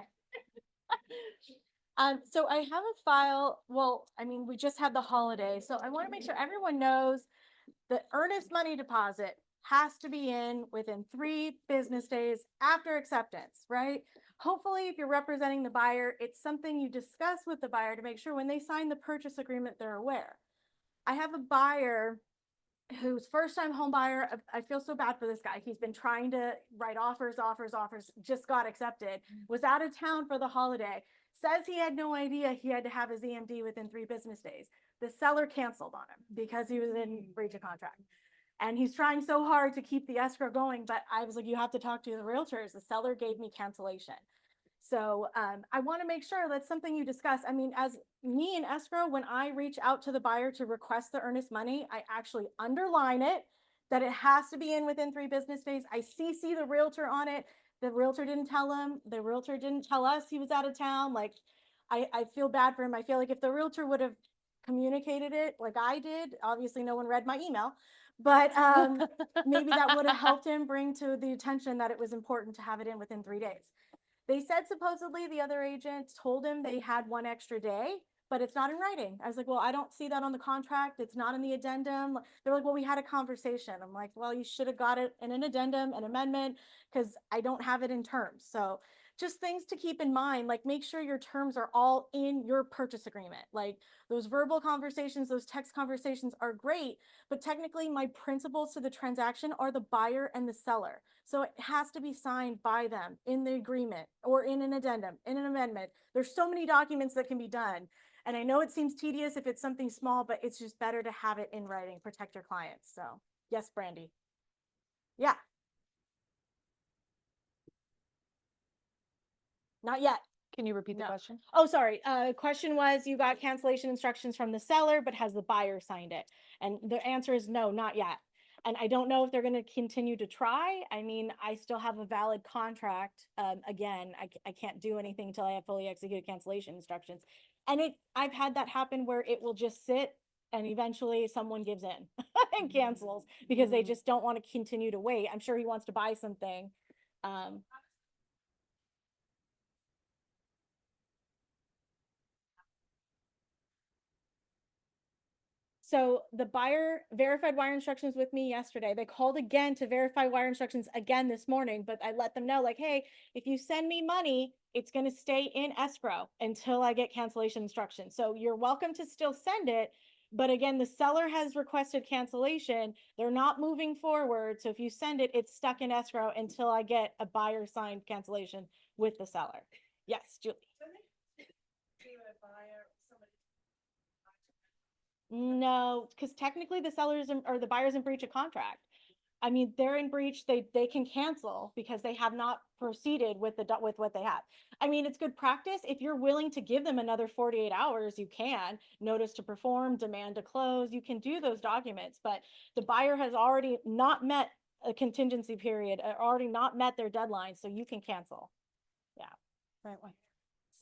So I have a file. Well, I mean, we just had the holiday, so I want to make sure everyone knows the earnest money deposit has to be in within 3 business days after acceptance, right? Hopefully, if you're representing the buyer, it's something you discuss with the buyer to make sure when they sign the purchase agreement, they're aware. I have a buyer who's first time home buyer. I feel so bad for this guy. He's been trying to write offers, just got accepted, was out of town for the holiday, says he had no idea he had to have his EMD within 3 business days. The seller canceled on him because he was in breach of contract. And he's trying so hard to keep the escrow going, but I was like, you have to talk to the realtors. The seller gave me cancellation. So I want to make sure that's something you discuss. I mean, as me in escrow, when I reach out to the buyer to request the earnest money, I actually underline it that it has to be in within 3 business days. I CC the realtor on it. The realtor didn't tell him. The realtor didn't tell us he was out of town. Like, I feel bad for him. I feel like if the realtor would have communicated it like I did, obviously no one read my email, but maybe that would have helped him bring to the attention that it was important to have it in within 3 days. They said supposedly the other agent told him they had 1 extra day, but it's not in writing. I was like, well, I don't see that on the contract. It's not in the addendum. They're like, well, we had a conversation. I'm like, well, you should have got it in an addendum, an amendment, because I don't have it in terms. So just things to keep in mind, like make sure your terms are all in your purchase agreement. Like those verbal conversations, those text conversations are great, but technically my principals to the transaction are the buyer and the seller. So it has to be signed by them in the agreement or in an addendum, in an amendment. There's so many documents that can be done. And I know it seems tedious if it's something small, but it's just better to have it in writing, protect your clients. So yes, Brandy. Yeah. Not yet. Can you repeat the No. question? Oh, sorry. Question was, you got cancellation instructions from the seller, but has the buyer signed it? And the answer is no, not yet. And I don't know if they're going to continue to try. I mean, I still have a valid contract. Again, I can't do anything until I have fully executed cancellation instructions. And I've had that happen where it will just sit and eventually someone gives in and cancels because they just don't want to continue to wait. I'm sure he wants to buy something. So the buyer verified wire instructions with me yesterday. They called again to verify wire instructions again this morning, but I let them know like, hey, if you send me money, it's going to stay in escrow until I get cancellation instructions. So you're welcome to still send it. But again, the seller has requested cancellation. They're not moving forward. So if you send it, it's stuck in escrow until I get a buyer signed cancellation with the seller. Yes, Julie. No, because technically the sellers or the buyers in breach of contract. I mean, they're in breach, they can cancel because they have not proceeded with with what they have. I mean, it's good practice. If you're willing to give them another 48 hours, you can. Notice to perform, demand to close, you can do those documents, but the buyer has already not met a contingency period, already not met their deadline, so you can cancel. Yeah, right way.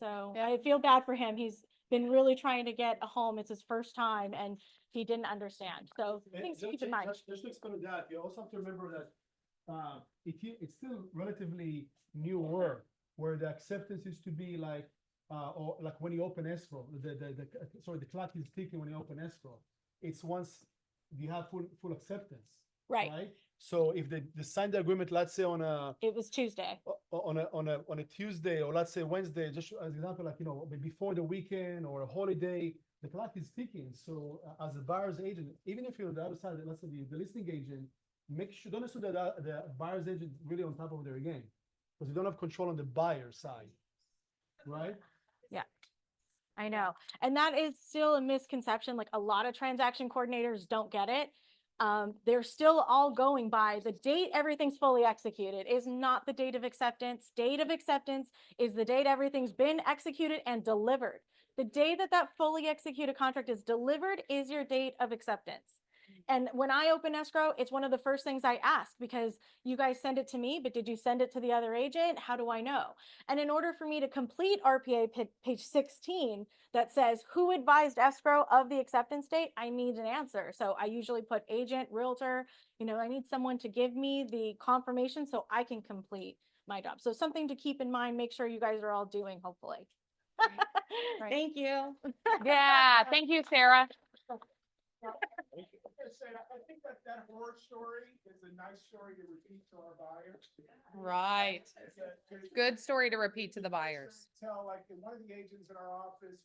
So I feel bad for him. He's been really trying to get a home. It's his first time and he didn't understand. So things to keep in mind. Just to expand on that, you also have to remember that it's still relatively new work where the acceptance is to be like, or like when you open escrow, the clock is ticking when you open escrow. It's once you have full acceptance. Right. So if they sign the agreement, let's say it was Tuesday, on a Tuesday, or let's say Wednesday, just as example, like, before the weekend or a holiday, the clock is ticking. So as a buyer's agent, even if you're on the other side, let's say the listing agent, make sure, don't assume that the buyer's agent really on top of their game, because you don't have control on the buyer side, right? Yeah. I know. And that is still a misconception. Like a lot of transaction coordinators don't get it. They're still all going by the date everything's fully executed is not the date of acceptance. Date of acceptance is the date everything's been executed and delivered. The day that fully executed contract is delivered is your date of acceptance. And when I open escrow, it's one of the first things I ask because you guys send it to me, but did you send it to the other agent? How do I know? And in order for me to complete RPA page 16 that says who advised escrow of the acceptance date, I need an answer. So I usually put agent, realtor, I need someone to give me the confirmation so I can complete my job. So something to keep in mind, make sure you guys are all doing, hopefully. Right. Thank you. Yeah, thank you, Sarah. I think that horror story is a nice story to repeat to our buyers. Right. Good story to repeat to the buyers. Tell, like, one of the agents in our office,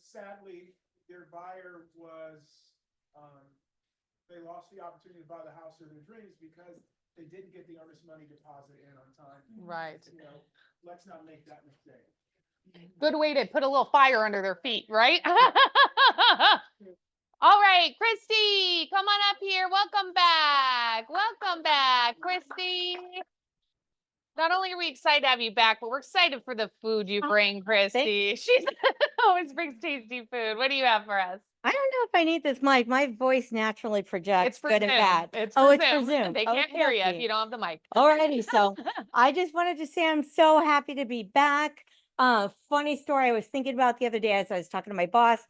sadly, their buyer was they lost the opportunity to buy the house of their dreams because they didn't get the earnest money deposit in on time. Right. You know, let's not make that mistake. Good way to put a little fire under their feet, right? All right, Christy, come on up here. Welcome back. Welcome back, Christy. Not only are we excited to have you back, but we're excited for the food you bring, Christy. She's always brings tasty food. What do you have for us? I don't know if I need this mic. My voice naturally projects It's for good Zoom. and bad. It's Oh, for it's for Zoom. Zoom. They can't hear you if Okey-dokey. you don't have the mic. Alrighty, so I just wanted to say I'm so happy to be back. Funny story I was thinking about the other day as I was talking to my boss.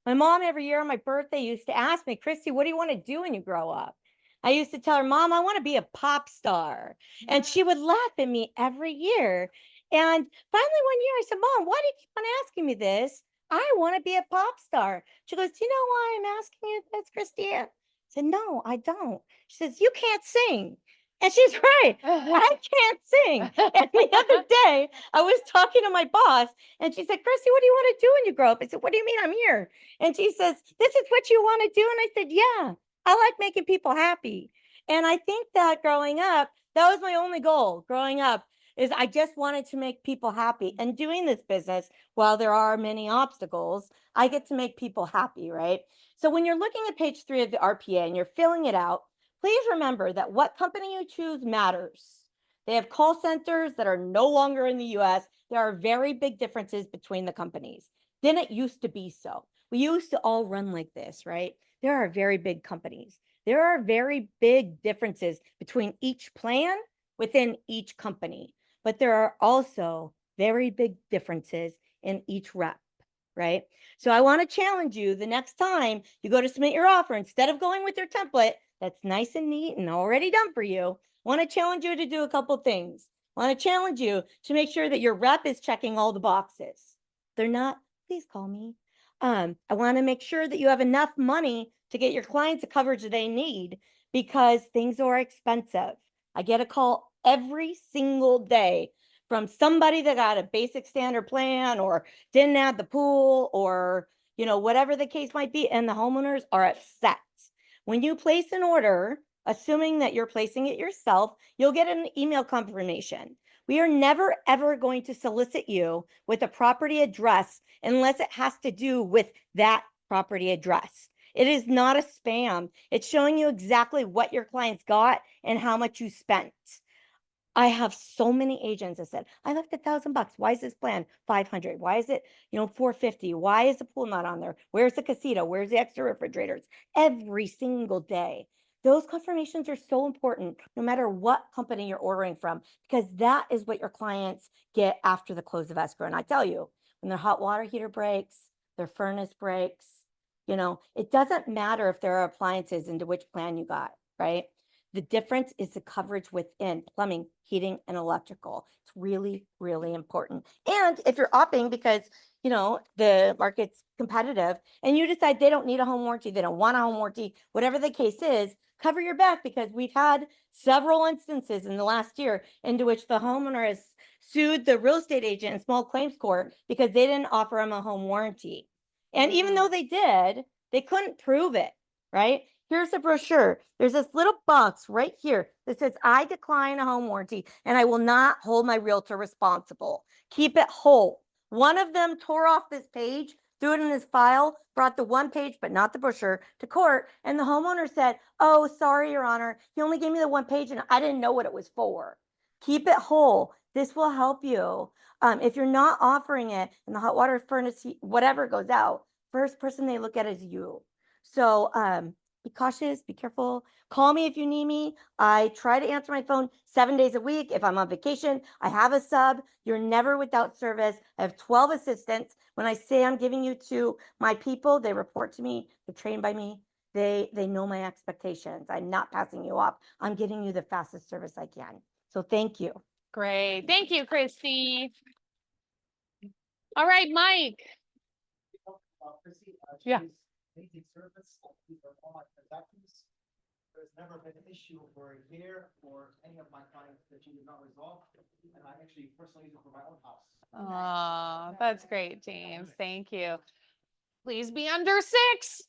My mom every year on my birthday used to ask me, Christy, what do you want to do when you grow up? I used to tell her, Mom, I want to be a pop star. And she would laugh at me every year. And finally one year I said, Mom, why do you keep on asking me this? I want to be a pop star. She goes, do you know why I'm asking you this, Christina? I said, no, I don't. She says, you can't sing. And she's right. I can't sing. And the other day, I was talking to my boss, and she said, Christy, what do you want to do when you grow up? I said, what do you mean I'm here? And she says, this is what you want to do? And I said, yeah, I like making people happy. And I think that growing up, that was my only goal growing up, is I just wanted to make people happy. And doing this business, while there are many obstacles, I get to make people happy, right? So when you're looking at page 3 of the RPA and you're filling it out, please remember that what company you choose matters. They have call centers that are no longer in the US. There are very big differences between the companies. Then it used to be so. We used to all run like this, right? There are very big companies. There are very big differences between each plan within each company, but there are also very big differences in each rep, right? So I want to challenge you the next time you go to submit your offer, instead of going with your template that's nice and neat and already done for you, I want to challenge you to do a couple things. I want to challenge you to make sure that your rep is checking all the boxes. If they're not, please call me. I want to make sure that you have enough money to get your clients the coverage they need, because things are expensive. I get a call every single day from somebody that got a basic standard plan or didn't add the pool, or, you know, whatever the case might be, and the homeowners are upset. When you place an order, assuming that you're placing it yourself, you'll get an email confirmation. We are never, ever going to solicit you with a property address unless it has to do with that property address. It is not a spam. It's showing you exactly what your clients got and how much you spent. I have so many agents that said, I left $1,000. Why is this plan 500? Why is it, 450? Why is the pool not on there? Where's the casita? Where's the extra refrigerators? Every single day. Those confirmations are so important, no matter what company you're ordering from, because that is what your clients get after the close of escrow. And I tell you, when their hot water heater breaks, their furnace breaks, it doesn't matter if there are appliances into which plan you got, right? The difference is the coverage within plumbing, heating, and electrical. It's really, really important. And if you're opting because, the market's competitive and you decide they don't need a home warranty, they don't want a home warranty, whatever the case is, cover your back, because we've had several instances in the last year into which the homeowner has sued the real estate agent in small claims court because they didn't offer him a home warranty. And even though they did, they couldn't prove it, right? Here's a brochure. There's this little box right here that says, I decline a home warranty and I will not hold my realtor responsible. Keep it whole. One of them tore off this page, threw it in his file, brought the one page, but not the brochure, to court. And the homeowner said, oh, sorry, Your Honor. He only gave me the one page and I didn't know what it was for. Keep it whole. This will help you. If you're not offering it and the hot water furnace, whatever goes out, first person they look at is you. So, be cautious, be careful. Call me if you need me. I try to answer my phone 7 days a week. If I'm on vacation, I have a sub. You're never without service. I have 12 assistants. When I say I'm giving you to my people, they report to me. They're trained by me. They know my expectations. I'm not passing you off. I'm getting you the fastest service I can. So thank you. Great. Thank you, Christy. All right, Mike. Yeah. Service, these are all my transactions. There's never been an issue for a year or any of my clients that you did not resolve. And I actually personally use it for my own house. Oh, that's great, James. Thank you. Please be under 6.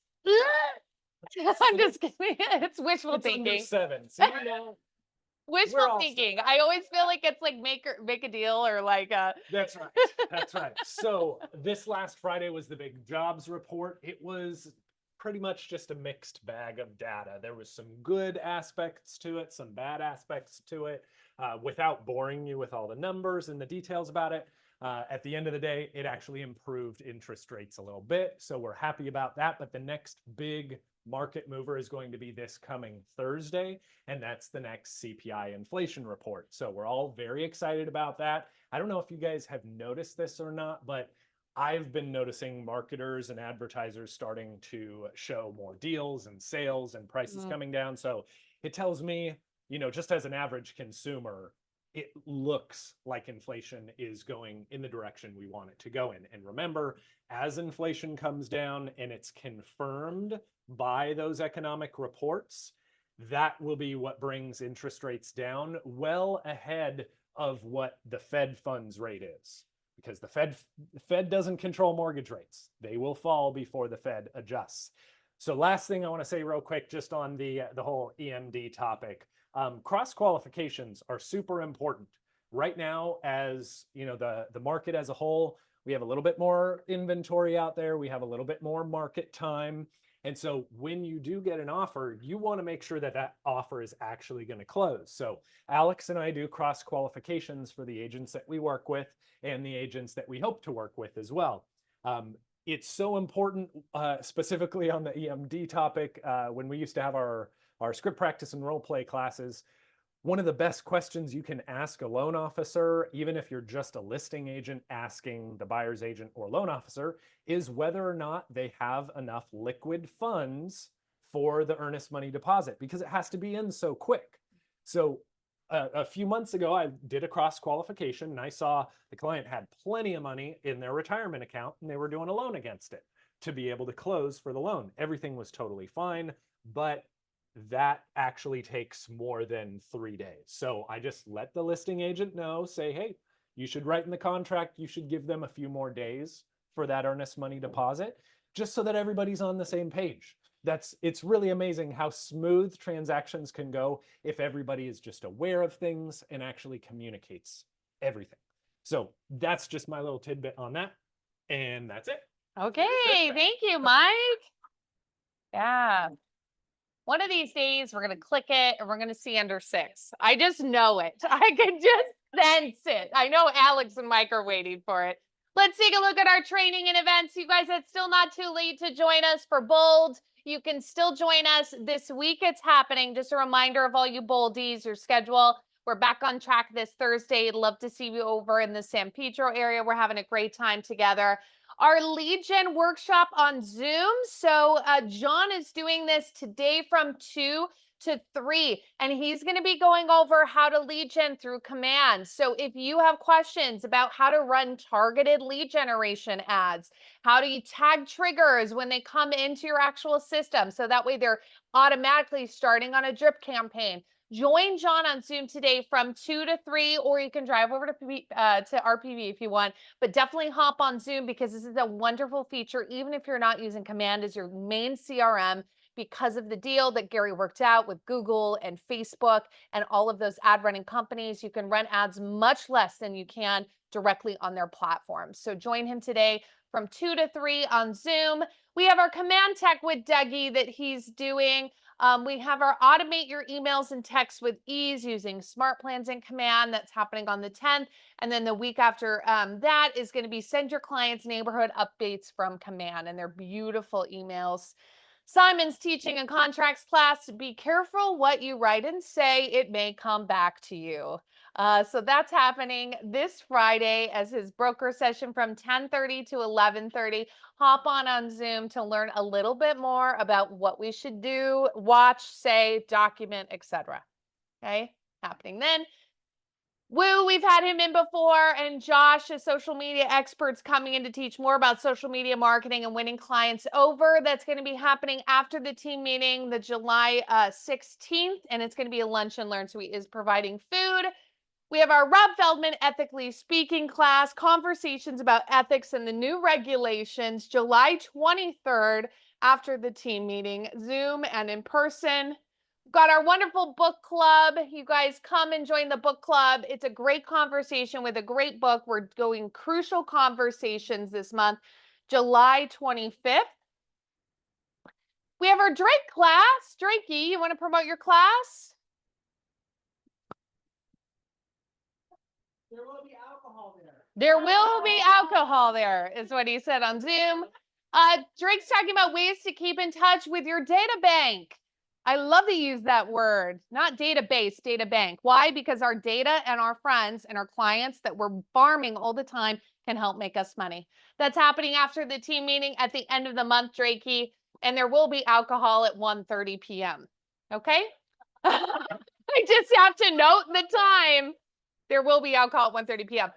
I'm just kidding. It's wishful It's under thinking. 7. So you know, we're Wishful all thinking. I always feel like it's like make a deal or like That's right. That's right. So this last Friday was the big jobs report. It was pretty much just a mixed bag of data. There was some good aspects to it, some bad aspects to it. Without boring you with all the numbers and the details about it, at the end of the day, it actually improved interest rates a little bit. So we're happy about that. But the next big market mover is going to be this coming Thursday, and that's the next CPI inflation report. So we're all very excited about that. I don't know if you guys have noticed this or not, but I've been noticing marketers and advertisers starting to show more deals and sales and prices coming down. So it tells me, you know, just as an average consumer, it looks like inflation is going in the direction we want it to go in. And remember, as inflation comes down and it's confirmed by those economic reports, that will be what brings interest rates down well ahead of what the Fed funds rate is. Because the Fed doesn't control mortgage rates. They will fall before the Fed adjusts. So last thing I want to say real quick, just on the whole EMD topic, cross qualifications are super important. Right now, as you know, the market as a whole, we have a little bit more inventory out there. We have a little bit more market time. And so when you do get an offer, you want to make sure that that offer is actually going to close. So Alex and I do cross qualifications for the agents that we work with and the agents that we hope to work with as well. It's so important, specifically on the EMD topic, when we used to have our script practice and role play classes. One of the best questions you can ask a loan officer, even if you're just a listing agent asking the buyer's agent or loan officer, is whether or not they have enough liquid funds for the earnest money deposit, because it has to be in so quick. So a few months ago, I did a cross qualification and I saw the client had plenty of money in their retirement account and they were doing a loan against it to be able to close for the loan. Everything was totally fine, but that actually takes more than 3 days. So I just let the listing agent know, say, hey, you should write in the contract, you should give them a few more days for that earnest money deposit, just so that everybody's on the same page. It's really amazing how smooth transactions can go if everybody is just aware of things and actually communicates everything. So that's just my little tidbit on that. And that's it. Okay, thank you, Mike. Yeah. One of these days we're gonna click it and we're gonna see under 6. I just know it. I can just sense it. I know Alex and Mike are waiting for it. Let's take a look at our training and events. You guys, it's still not too late to join us for Bold. You can still join us this week. It's happening. Just a reminder of all you Boldies, your schedule. We're back on track this Thursday. I'd love to see you over in the San Pedro area. We're having a great time together. Our lead gen workshop on Zoom. So John is doing this today from 2 to 3, and he's going to be going over how to lead gen through command. So if you have questions about how to run targeted lead generation ads, how do you tag triggers when they come into your actual system, so that way they're automatically starting on a drip campaign, join John on Zoom today from 2 to 3, or you can drive over to RPV if you want, but definitely hop on Zoom because this is a wonderful feature, even if you're not using Command as your main CRM, because of the deal that Gary worked out with Google and Facebook and all of those ad running companies. You can run ads much less than you can directly on their platform. So join him today from 2 to 3 on Zoom. We have our Command Tech with Dougie that he's doing. We have our automate your emails and texts with ease using smart plans in Command. That's happening on the 10th. And then the week after that is going to be send your clients neighborhood updates from Command, and they're beautiful emails. Simon's teaching a contracts class. Be careful what you write and say. It may come back to you. So that's happening this Friday as his broker session from 10:30 to 11:30. Hop on Zoom to learn a little bit more about what we should do, watch, say, document, etc. Okay, happening then. Woo, we've had him in before, and Josh is social media experts coming in to teach more about social media marketing and winning clients over. That's going to be happening after the team meeting, the July 16th, and it's going to be a lunch and learn. So he is providing food. We have our Rob Feldman Ethically Speaking class, conversations about ethics and the new regulations, July 23rd after the team meeting, Zoom and in person. We've got our wonderful book club. You guys come and join the book club. It's a great conversation with a great book. We're going Crucial Conversations this month, July 25th. We have our Drake class. Drakey, you want to promote your class? There will be alcohol there. There will be alcohol there, is what he said on Zoom. Drake's talking about ways to keep in touch with your data bank. I love to use that word, not database, data bank. Why? Because our data and our friends and our clients that we're farming all the time can help make us money. That's happening after the team meeting at the end of the month, Drakey, and there will be alcohol at 1:30 p.m. Okay? I just have to note the time. There will be alcohol at 1:30 p.m.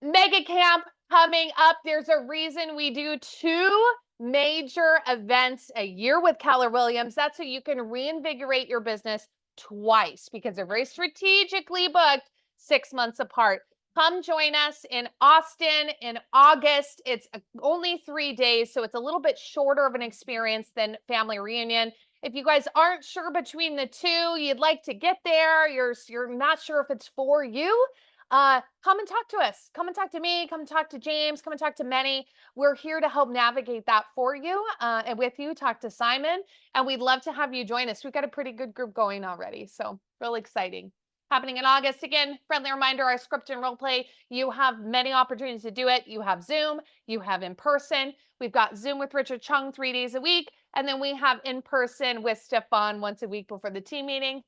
Mega camp coming up. There's a reason we do 2 major events a year with Keller Williams. That's so you can reinvigorate your business twice because they're very strategically booked 6 months apart. Come join us in Austin in August. It's only 3 days, so it's a little bit shorter of an experience than Family Reunion. If you guys aren't sure between the two, you'd like to get there, you're not sure if it's for you, come and talk to us. Come and talk to me. Come and talk to James. Come and talk to Meny. We're here to help navigate that for you and with you. Talk to Simon, and we'd love to have you join us. We've got a pretty good group going already, so really exciting. Happening in August. Again, friendly reminder, our script and role play, you have many opportunities to do it. You have Zoom, you have in person. We've got Zoom with Richard Chung 3 days a week, and then we have in person with Stefan once a week before the team meeting.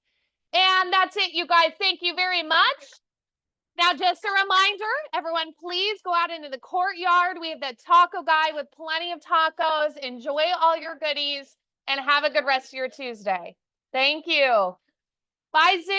And that's it, you guys. Thank you very much. Now, just a reminder, everyone, please go out into the courtyard. We have the taco guy with plenty of tacos. Enjoy all your goodies and have a good rest of your Tuesday. Thank you. Bye, Zoom.